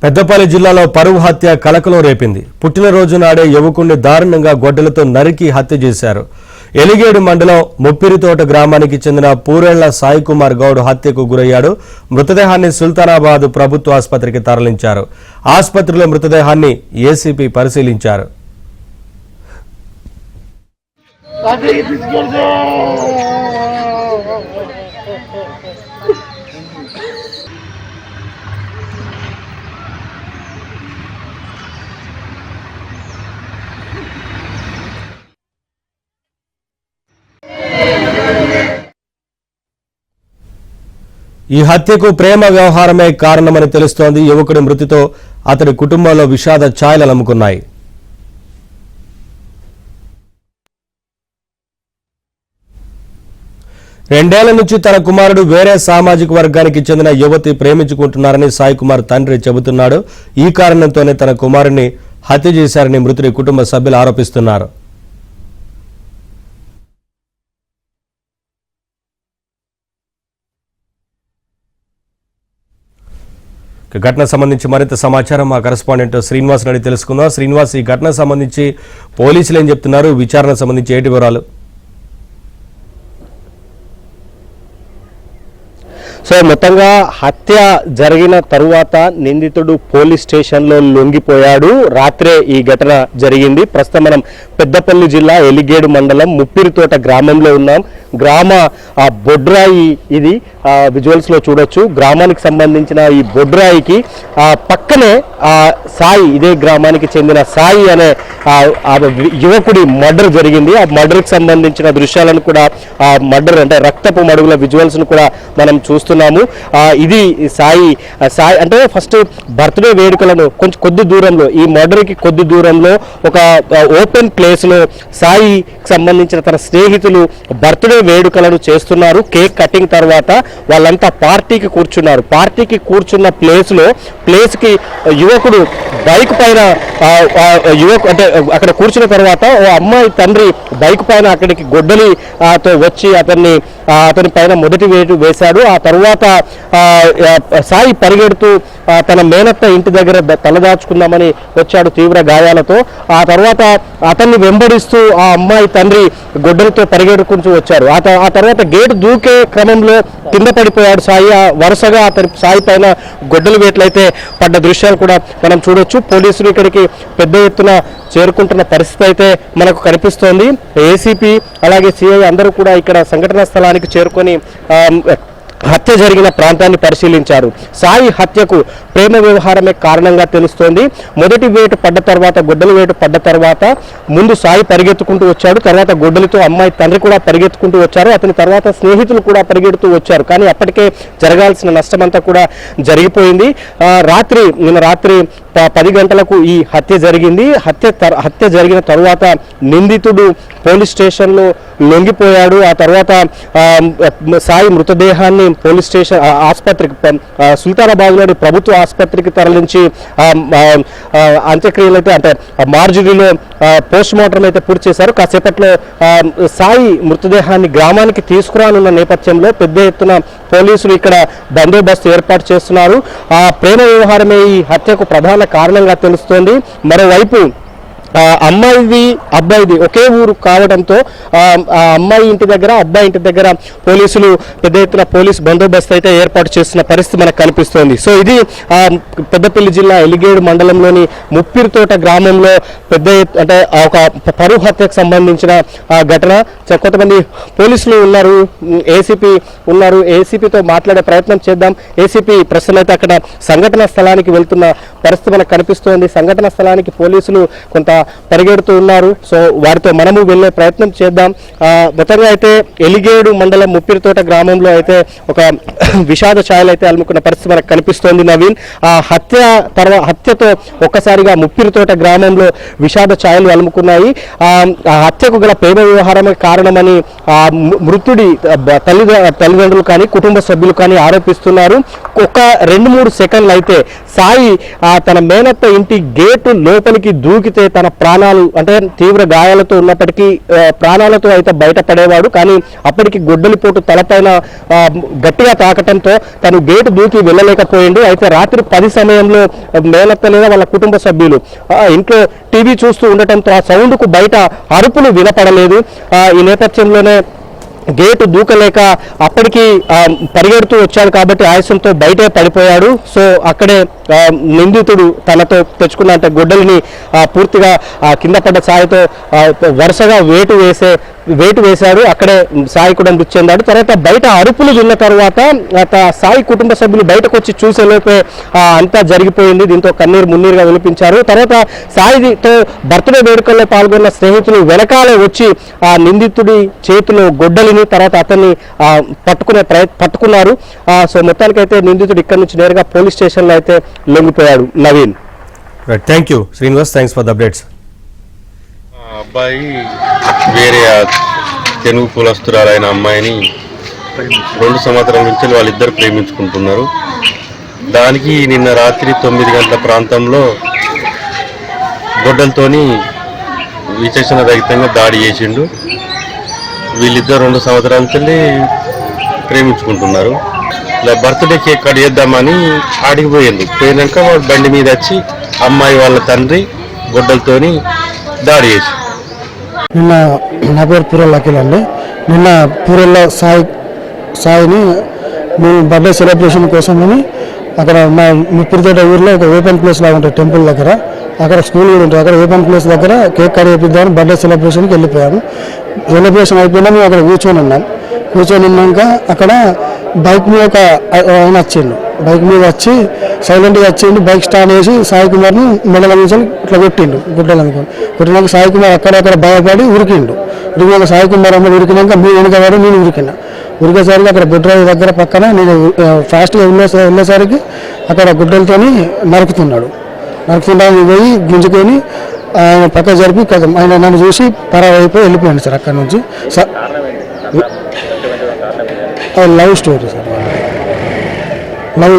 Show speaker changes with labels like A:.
A: పెద్దపల్లి జిల్లాలో పరువు హత్య కలకలం రేపింది. పుట్టినరోజు నాడే యువకుణ్ణి దారుణంగా గొడ్డలతో నరికి హత్య చేశారు. ఎలిగేడు మండలం ముప్పిరితోట గ్రామానికి చెందిన పూరెళ్ల సాయి కుమార్ గౌడ్ హత్యకు గురయ్యాడు. మృతదేహాన్ని సుల్తానాబాద్ ప్రభుత్వ ఆసుపత్రికి తరలించారు. ఆసుపత్రిలో మృతదేహాన్ని ఏసీపీ పరిశీలించారు. ఈ హత్యకు ప్రేమ వ్యవహారమే కారణమని తెలుస్తోంది. యువకుడి మృతితో అతడి కుటుంబంలో విషాద ఛాయలు అలుముకున్నాయి. రెండేళ్ల నుంచి తన కుమారుడు వేరే సామాజిక వర్గానికి చెందిన యువతి ప్రేమించుకుంటున్నారని సాయి కుమార్ తండ్రి చెబుతున్నాడు. ఈ కారణంతోనే తన కుమారుడిని హత్య చేశారని మృతుడి కుటుంబ సభ్యులు ఆరోపిస్తున్నారు. ఘటన సంబంధించి మరింత సమాచారం మా కరెస్పాండెంట్ శ్రీనివాస్ అడిగి తెలుసుకుందాం. శ్రీనివాస్, ఈ ఘటన సంబంధించి పోలీసులు ఏం చెప్తున్నారు? విచారణ సంబంధించి ఏంటి వివరాలు?
B: సో మొత్తంగా హత్య జరిగిన తరువాత నిందితుడు పోలీస్ స్టేషన్లో లొంగిపోయాడు. రాత్రే ఈ ఘటన జరిగింది. ప్రస్తుతం మనం పెద్దపల్లి జిల్లా ఎలిగేడు మండలం ముప్పిరితోట గ్రామంలో ఉన్నాం. గ్రామ బొడ్రాయి ఇది విజువల్స్ లో చూడొచ్చు. గ్రామానికి సంబంధించిన ఈ బొడ్రాయికి పక్కనే సాయి, ఇదే గ్రామానికి చెందిన సాయి అనే యువకుడి మర్డర్ జరిగింది. ఆ మర్డర్కి సంబంధించిన దృశ్యాలను కూడా మర్డర్ అంటే రక్తపు మడుగుల విజువల్స్ ను కూడా మనం చూస్తున్నాము. ఇది సాయి అంటే ఫస్ట్ బర్త్డే వేడుకలను కొద్ది దూరంలో, ఈ మర్డర్కి కొద్ది దూరంలో ఒక ఓపెన్ ప్లేస్ లో సాయికి సంబంధించిన తన స్నేహితులు బర్త్డే వేడుకలను చేస్తున్నారు. కేక్ కటింగ్ తర్వాత వాళ్ళంతా పార్టీకి కూర్చున్నారు. పార్టీకి కూర్చున్న ప్లేస్ కి యువకుడు బైక్ పైన అంటే అక్కడ కూర్చున్న తర్వాత ఓ అమ్మాయి తండ్రి బైక్ పైన అక్కడికి గొడ్డలితో వచ్చి అతని పైన మొదటి వేటు వేశాడు. ఆ తర్వాత సాయి పరిగెడుతూ తన మేనత్త ఇంటి దగ్గర తలదాచుకుందామని వచ్చాడు తీవ్ర గాయాలతో. ఆ తర్వాత అతన్ని వెంబడిస్తూ ఆ అమ్మాయి తండ్రి గొడ్డలితో పరిగెడుకుంటూ వచ్చారు. ఆ తర్వాత గేటు దూకే క్రమంలో కింద పడిపోయాడు సాయి. వరుసగా సాయి పైన గొడ్డలి వేట్లయితే పడ్డ దృశ్యాలు కూడా మనం చూడొచ్చు. పోలీసులు ఇక్కడికి పెద్ద ఎత్తున చేరుకుంటున్న పరిస్థితి అయితే మనకు కనిపిస్తోంది. ఏసీపీ అలాగే సిఐ అందరూ కూడా ఇక్కడ సంఘటనా స్థలానికి చేరుకొని హత్య జరిగిన ప్రాంతాన్ని పరిశీలించారు. సాయి హత్యకు ప్రేమ వ్యవహారమే కారణంగా తెలుస్తోంది. మొదటి వేటు పడ్డ తర్వాత, గొడ్డలి వేటు పడ్డ తర్వాత ముందు సాయి పరిగెత్తుకుంటూ వచ్చాడు. తర్వాత గొడ్డలితో అమ్మాయి తండ్రి కూడా పరిగెత్తుకుంటూ వచ్చారు. అతని తర్వాత స్నేహితులు కూడా పరిగెడుతూ వచ్చారు. కానీ అప్పటికే జరగాల్సిన నష్టమంతా కూడా జరిగిపోయింది. నిన్న రాత్రి 10 గంటలకు ఈ హత్య జరిగింది. హత్య జరిగిన తరువాత నిందితుడు పోలీస్ స్టేషన్లో లొంగిపోయాడు. ఆ తర్వాత సాయి మృతదేహాన్ని పోలీస్ స్టేషన్ ఆసుపత్రికి, సుల్తానాబాద్లోని ప్రభుత్వ ఆసుపత్రికి తరలించి అంత్యక్రియలు అయితే అంటే మార్జరీలో పోస్ట్ మార్టం అయితే పూర్తి చేశారు. కాసేపట్లో సాయి మృతదేహాన్ని గ్రామానికి తీసుకురానున్న నేపథ్యంలో పెద్ద ఎత్తున పోలీసులు ఇక్కడ బందోబస్తు ఏర్పాటు చేస్తున్నారు. ఆ ప్రేమ వ్యవహారమే ఈ హత్యకు ప్రధాన కారణంగా తెలుస్తోంది. మరోవైపు అమ్మాయిది అబ్బాయిది ఒకే ఊరు కావడంతో అమ్మాయి ఇంటి దగ్గర అబ్బాయి ఇంటి దగ్గర పోలీసులు పెద్ద ఎత్తున పోలీసు బందోబస్తు అయితే ఏర్పాటు చేస్తున్న పరిస్థితి మనకు కనిపిస్తోంది. సో ఇది పెద్దపల్లి జిల్లా ఎలిగేడు మండలంలోని ముప్పిరితోట గ్రామంలో అంటే ఒక పరువు హత్యకు సంబంధించిన ఘటన. కొంతమంది పోలీసులు ఉన్నారు, ఏసీపీ ఉన్నారు. ఏసీపీతో మాట్లాడే ప్రయత్నం చేద్దాం. ఏసీపీ ప్రస్తుతం అయితే అక్కడ సంఘటన స్థలానికి వెళ్తున్న పరిస్థితి మనకు కనిపిస్తోంది. సంఘటన స్థలానికి పోలీసులు కొంత పరిగెడుతూ ఉన్నారు. సో వారితో మనము వెళ్ళే ప్రయత్నం చేద్దాం. మొత్తంగా అయితే ఎలిగేడు మండలం ముప్పిరితోట గ్రామంలో అయితే ఒక విషాద ఛాయలు అయితే అలుముకున్న పరిస్థితి మనకు కనిపిస్తోంది. నవీన్, హత్యతో ఒక్కసారిగా ముప్పిరితోట గ్రామంలో విషాద ఛాయలు అలుముకున్నాయి. ఆ హత్యకు గల ప్రేమ వ్యవహారమే కారణమని మృతుడి తల్లిదండ్రులు కానీ కుటుంబ సభ్యులు కానీ ఆరోపిస్తున్నారు. ఒక 2-3 సెకండ్లు అయితే సాయి తన మేనత్త ఇంటి గేటు లోపలికి దూకితే తన ప్రాణాలు అంటే తీవ్ర గాయాలతో ఉన్నప్పటికీ ప్రాణాలతో అయితే బయటపడేవాడు. కానీ అప్పటికి గొడ్డలిపోటు తలపైన గట్టిగా తాకటంతో తను గేటు దూకి వెళ్ళలేకపోయిండు. అయితే రాత్రి 10 సమయంలో మేనత్త లేదా వాళ్ళ కుటుంబ సభ్యులు ఇంట్లో టీవీ చూస్తూ ఉండటంతో ఆ సౌండ్కు బయట అరుపులు వినపడలేదు. ఈ నేపథ్యంలోనే గేటు దూకలేక అప్పటికి పరిగెడుతూ వచ్చాడు కాబట్టి ఆయాసంతో బయటే పడిపోయాడు. సో అక్కడే నిందితుడు తనతో తెచ్చుకున్న అంటే గొడ్డలిని పూర్తిగా కింద పడ్డ సాయితో వరుసగా వేటు వేశాడు. అక్కడే సాయి కూడా మృతి చెందాడు. తర్వాత బయట అరుపులు విన్న తర్వాత సాయి కుటుంబ సభ్యులు బయటకు వచ్చి చూసేలోపే అంతా జరిగిపోయింది. దీంతో కన్నీరు మున్నీరుగా వినిపించారు. తర్వాత సాయితో బర్త్డే వేడుకల్లో పాల్గొన్న స్నేహితులు వెనకాలే వచ్చి ఆ నిందితుడి చేతిలో గొడ్డలిని తర్వాత అతన్ని పట్టుకున్నారు. సో మొత్తానికైతే నిందితుడు ఇక్కడ నుంచి నేరుగా పోలీస్ స్టేషన్లో అయితే లొంగిపోయాడు. Naveen.
A: Thank you Srinivas, thanks for the updates.
C: అబ్బాయి వేరే తెలుగు కులస్తురాలైన అమ్మాయిని 2 సంవత్సరాల నుంచి వాళ్ళిద్దరు ప్రేమించుకుంటున్నారు. దానికి నిన్న రాత్రి 9 గంటల ప్రాంతంలో గొడ్డలతోని విచక్షణ రహితంగా దాడి చేసిండు. వీళ్ళిద్దరు 2 సంవత్సరాల నుంచి ప్రేమించుకుంటున్నారు. ఇలా బర్త్డే కేక్ కట్ చేద్దామని ఆడికి పోయినాక వాడు బండి మీద వచ్చి అమ్మాయి వాళ్ళ తండ్రి గొడ్డలతోని దాడి చేసి.
D: నిన్న నా పేరు పూరల్ అఖిల్ అండి. నిన్న పూరల్లో సాయిని మేము బర్త్డే సెలబ్రేషన్ కోసమని అక్కడ మా ముప్పిరితోట ఊరిలో ఒక ఓపెన్ ప్లేస్ లాగా ఉంటుంది టెంపుల్ దగ్గర. అక్కడ స్కూల్ కూడా ఉంటుంది. అక్కడ ఓపెన్ ప్లేస్ దగ్గర కేక్ కట్ చేపిద్దామని బర్త్డే సెలబ్రేషన్కి వెళ్ళిపోయాము. సెలబ్రేషన్ అయిపోయినా మేము అక్కడ కూర్చొని ఉన్నాక అక్కడ బైక్ మీద ఒక ఆయన వచ్చిండు. బైక్ మీద వచ్చి సైలెంట్గా వచ్చిండు. బైక్ స్టార్ట్ చేసి సాయి కుమార్ని మెడల నుంచి ఇట్లా కొట్టిండు. కొట్టినాక సాయి కుమార్ అక్కడక్కడ భయపడి ఉరికిండు. ఉరికినాక సాయి కుమార్ అమ్మ ఉరికినాక మీ వెనుకవాడు నేను ఉరికేసరికి అక్కడ గుడ్రాయి దగ్గర పక్కన నేను ఫాస్ట్గా వెళ్ళేసరికి అక్కడ గుడ్డలతో నరుకుతున్నాడు పోయి గుంజుకొని ఆయన పక్క జరిపి ఆయన నన్ను చూసి పరావైపోయి వెళ్ళిపోయాడు సార్ అక్కడ నుంచి. Love story sir. లవ్